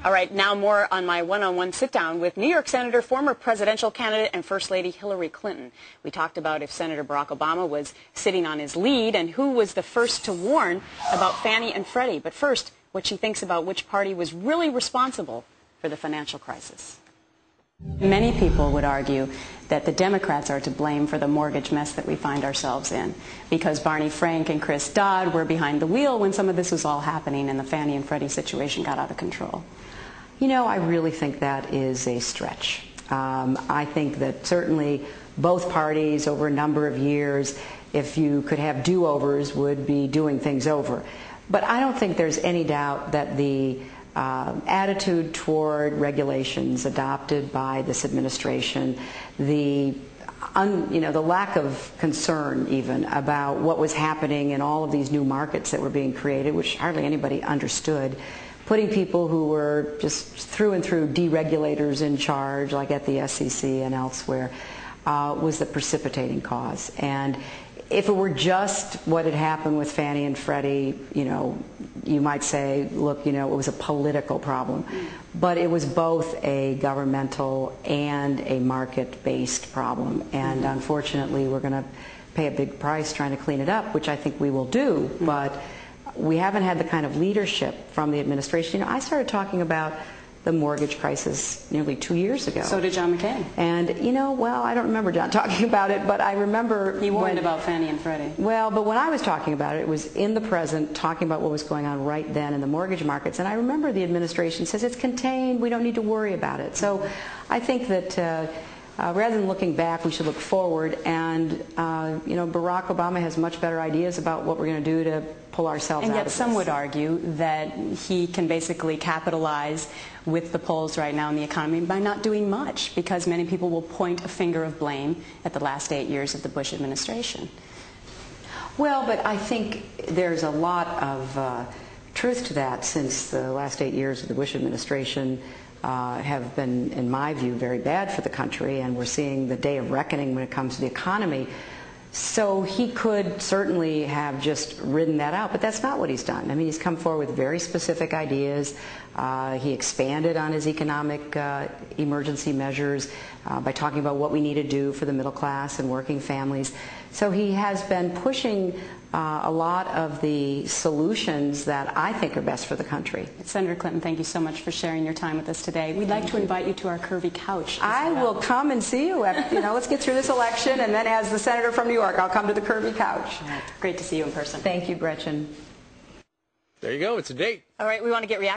All right, now more on my one-on-one sit-down with New York Senator, former presidential candidate, and First Lady Hillary Clinton. We talked about if Senator Barack Obama was sitting on his lead and who was the first to warn about Fannie and Freddie. But first, what she thinks about which party was really responsible for the financial crisis. Many people would argue that the Democrats are to blame for the mortgage mess that we find ourselves in, because Barney Frank and Chris Dodd were behind the wheel when some of this was all happening and the Fannie and Freddie situation got out of control. You know, I really think that is a stretch. I think that certainly both parties over a number of years, if you could have do-overs, would be doing things over. But I don't think there's any doubt that the attitude toward regulations adopted by this administration, the lack of concern even about what was happening in all of these new markets that were being created, which hardly anybody understood, putting people who were just through and through deregulators in charge, like at the SEC and elsewhere, was the precipitating cause. And if it were just what had happened with Fannie and Freddie, you might say, look, it was a political problem. But it was both a governmental and a market-based problem. And unfortunately, we're going to pay a big price trying to clean it up, which I think we will do. But we haven't had the kind of leadership from the administration. I started talking about the mortgage crisis nearly 2 years ago. So did John McCain. And, well, I don't remember John talking about it, but I remember... He warned about Fannie and Freddie. Well, but when I was talking about it, it was in the present, talking about what was going on right then in the mortgage markets. And I remember the administration says it's contained, we don't need to worry about it. So I think that rather than looking back, we should look forward. And, Barack Obama has much better ideas about what we're going to do to pull ourselves out of this. And yet some would argue that he can basically capitalize with the polls right now in the economy by not doing much, because many people will point a finger of blame at the last 8 years of the Bush administration. Well, but I think there's a lot of truth to that, since the last 8 years of the Bush administration have been, in my view, very bad for the country, and we're seeing the day of reckoning when it comes to the economy. So he could certainly have just ridden that out, but that's not what he's done. I mean, he's come forward with very specific ideas. He expanded on his economic emergency measures by talking about what we need to do for the middle class and working families. So he has been pushing a lot of the solutions that I think are best for the country. Senator Clinton, thank you so much for sharing your time with us today. We'd like to invite you to our curvy couch. I will come and see you. Let's get through this election, and then as the senator from New York, I'll come to the curvy couch. Great to see you in person. Thank you, Gretchen. There you go. It's a date. All right, we want to get reaction.